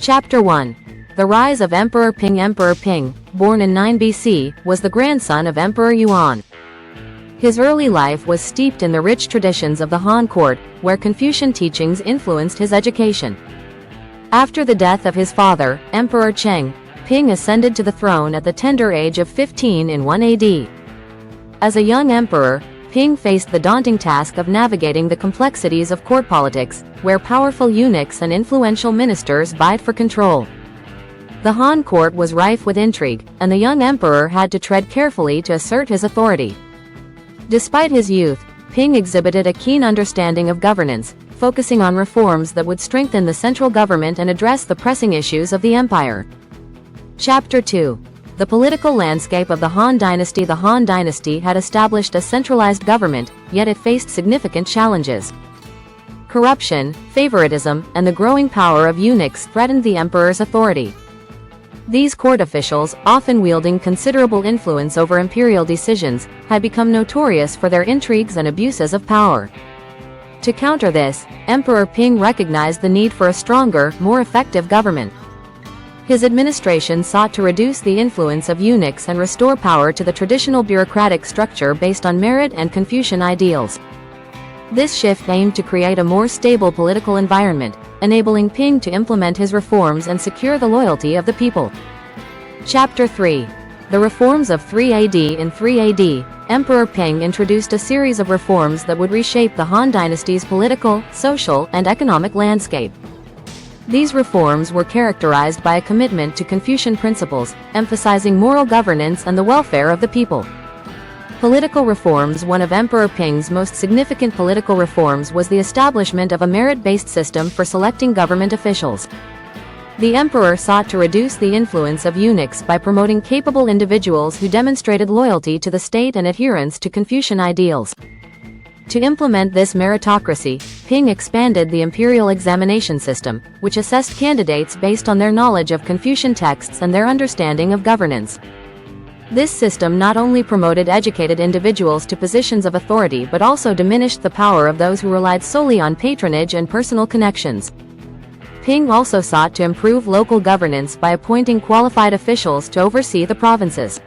Chapter 1. The Rise of Emperor Ping. Emperor Ping, born in 9 BC, was the grandson of Emperor Yuan. His early life was steeped in the rich traditions of the Han court, where Confucian teachings influenced his education. After the death of his father, Emperor Cheng, Ping ascended to the throne at the tender age of 15 in 1 AD. As a young emperor, Ping faced the daunting task of navigating the complexities of court politics, where powerful eunuchs and influential ministers vied for control. The Han court was rife with intrigue, and the young emperor had to tread carefully to assert his authority. Despite his youth, Ping exhibited a keen understanding of governance, focusing on reforms that would strengthen the central government and address the pressing issues of the empire. Chapter 2. The political landscape of the Han Dynasty. The Han Dynasty had established a centralized government, yet it faced significant challenges. Corruption, favoritism, and the growing power of eunuchs threatened the emperor's authority. These court officials, often wielding considerable influence over imperial decisions, had become notorious for their intrigues and abuses of power. To counter this, Emperor Ping recognized the need for a stronger, more effective government. His administration sought to reduce the influence of eunuchs and restore power to the traditional bureaucratic structure based on merit and Confucian ideals. This shift aimed to create a more stable political environment, enabling Ping to implement his reforms and secure the loyalty of the people. Chapter 3. The Reforms of 3 AD. In 3 AD, Emperor Ping introduced a series of reforms that would reshape the Han Dynasty's political, social, and economic landscape. These reforms were characterized by a commitment to Confucian principles, emphasizing moral governance and the welfare of the people. Political reforms. One of Emperor Ping's most significant political reforms was the establishment of a merit-based system for selecting government officials. The emperor sought to reduce the influence of eunuchs by promoting capable individuals who demonstrated loyalty to the state and adherence to Confucian ideals. To implement this meritocracy, Ping expanded the imperial examination system, which assessed candidates based on their knowledge of Confucian texts and their understanding of governance. This system not only promoted educated individuals to positions of authority but also diminished the power of those who relied solely on patronage and personal connections. Ping also sought to improve local governance by appointing qualified officials to oversee the provinces.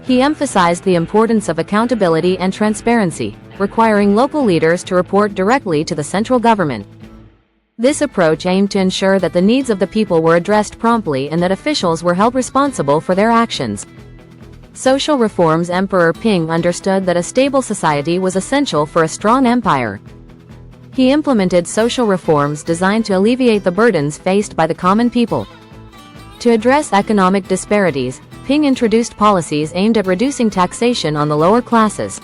He emphasized the importance of accountability and transparency, requiring local leaders to report directly to the central government. This approach aimed to ensure that the needs of the people were addressed promptly and that officials were held responsible for their actions. Social reforms. Emperor Ping understood that a stable society was essential for a strong empire. He implemented social reforms designed to alleviate the burdens faced by the common people. To address economic disparities, Ping introduced policies aimed at reducing taxation on the lower classes.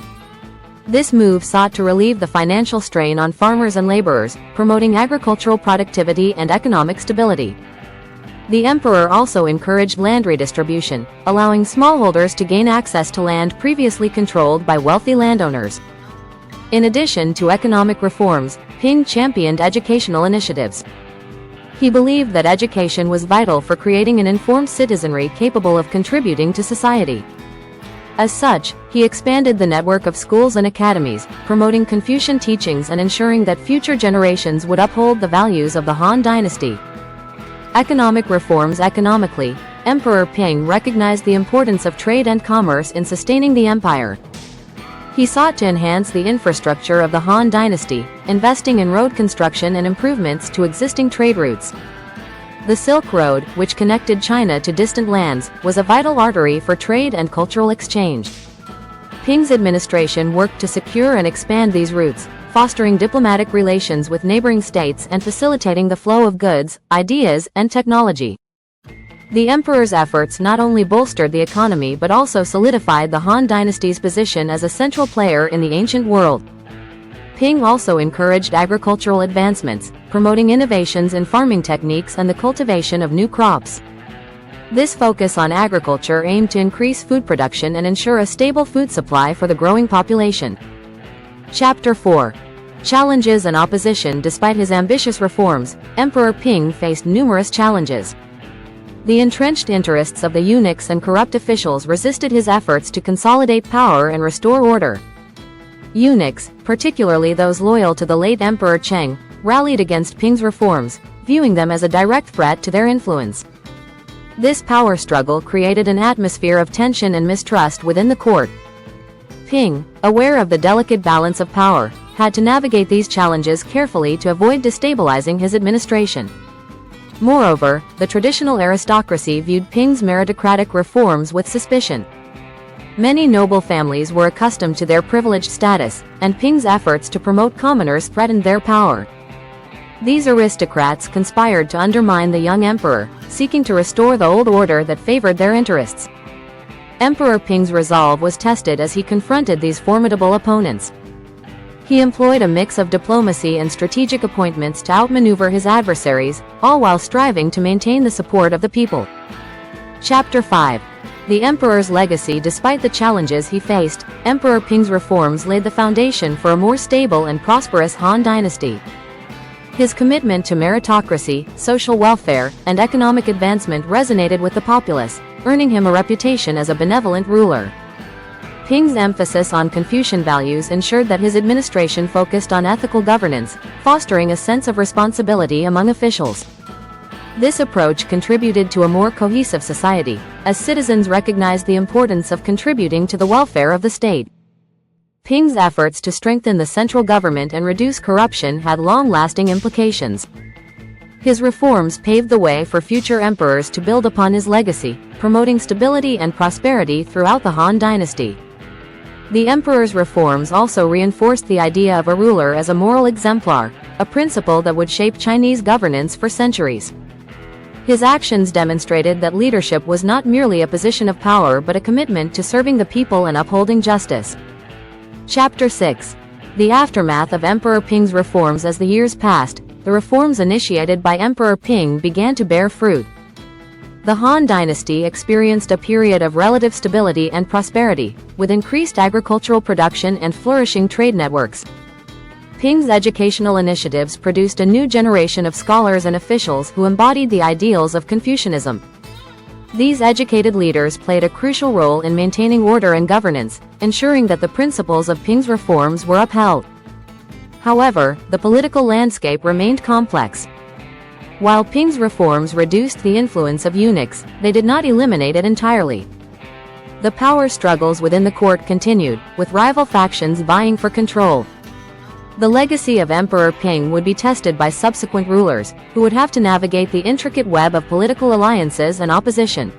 This move sought to relieve the financial strain on farmers and laborers, promoting agricultural productivity and economic stability. The emperor also encouraged land redistribution, allowing smallholders to gain access to land previously controlled by wealthy landowners. In addition to economic reforms, Ping championed educational initiatives. He believed that education was vital for creating an informed citizenry capable of contributing to society. As such, he expanded the network of schools and academies, promoting Confucian teachings and ensuring that future generations would uphold the values of the Han Dynasty. Economic reforms. Economically, Emperor Ping recognized the importance of trade and commerce in sustaining the empire. He sought to enhance the infrastructure of the Han Dynasty, investing in road construction and improvements to existing trade routes. The Silk Road, which connected China to distant lands, was a vital artery for trade and cultural exchange. Ping's administration worked to secure and expand these routes, fostering diplomatic relations with neighboring states and facilitating the flow of goods, ideas, and technology. The emperor's efforts not only bolstered the economy but also solidified the Han Dynasty's position as a central player in the ancient world. Ping also encouraged agricultural advancements, promoting innovations in farming techniques and the cultivation of new crops. This focus on agriculture aimed to increase food production and ensure a stable food supply for the growing population. Chapter 4. Challenges and opposition. Despite his ambitious reforms, Emperor Ping faced numerous challenges. The entrenched interests of the eunuchs and corrupt officials resisted his efforts to consolidate power and restore order. Eunuchs, particularly those loyal to the late Emperor Cheng, rallied against Ping's reforms, viewing them as a direct threat to their influence. This power struggle created an atmosphere of tension and mistrust within the court. Ping, aware of the delicate balance of power, had to navigate these challenges carefully to avoid destabilizing his administration. Moreover, the traditional aristocracy viewed Ping's meritocratic reforms with suspicion. Many noble families were accustomed to their privileged status, and Ping's efforts to promote commoners threatened their power. These aristocrats conspired to undermine the young emperor, seeking to restore the old order that favored their interests. Emperor Ping's resolve was tested as he confronted these formidable opponents. He employed a mix of diplomacy and strategic appointments to outmaneuver his adversaries, all while striving to maintain the support of the people. Chapter 5. The Emperor's Legacy. Despite the challenges he faced, Emperor Ping's reforms laid the foundation for a more stable and prosperous Han Dynasty. His commitment to meritocracy, social welfare, and economic advancement resonated with the populace, earning him a reputation as a benevolent ruler. Ping's emphasis on Confucian values ensured that his administration focused on ethical governance, fostering a sense of responsibility among officials. This approach contributed to a more cohesive society, as citizens recognized the importance of contributing to the welfare of the state. Ping's efforts to strengthen the central government and reduce corruption had long-lasting implications. His reforms paved the way for future emperors to build upon his legacy, promoting stability and prosperity throughout the Han Dynasty. The emperor's reforms also reinforced the idea of a ruler as a moral exemplar, a principle that would shape Chinese governance for centuries. His actions demonstrated that leadership was not merely a position of power but a commitment to serving the people and upholding justice. Chapter 6. The aftermath of Emperor Ping's reforms. As the years passed, the reforms initiated by Emperor Ping began to bear fruit. The Han Dynasty experienced a period of relative stability and prosperity, with increased agricultural production and flourishing trade networks. Ping's educational initiatives produced a new generation of scholars and officials who embodied the ideals of Confucianism. These educated leaders played a crucial role in maintaining order and governance, ensuring that the principles of Ping's reforms were upheld. However, the political landscape remained complex. While Ping's reforms reduced the influence of eunuchs, they did not eliminate it entirely. The power struggles within the court continued, with rival factions vying for control. The legacy of Emperor Ping would be tested by subsequent rulers, who would have to navigate the intricate web of political alliances and opposition.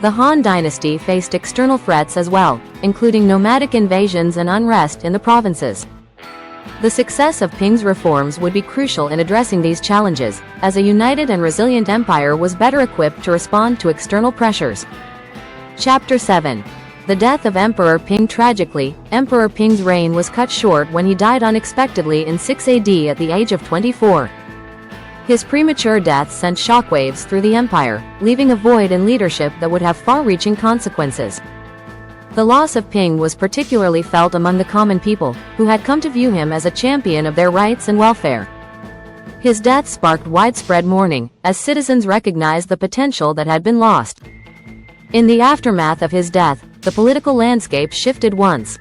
The Han Dynasty faced external threats as well, including nomadic invasions and unrest in the provinces. The success of Ping's reforms would be crucial in addressing these challenges, as a united and resilient empire was better equipped to respond to external pressures. Chapter 7. The death of Emperor Ping. Tragically, Emperor Ping's reign was cut short when he died unexpectedly in 6 AD at the age of 24. His premature death sent shockwaves through the empire, leaving a void in leadership that would have far-reaching consequences. The loss of Ping was particularly felt among the common people, who had come to view him as a champion of their rights and welfare. His death sparked widespread mourning, as citizens recognized the potential that had been lost. In the aftermath of his death, the political landscape shifted once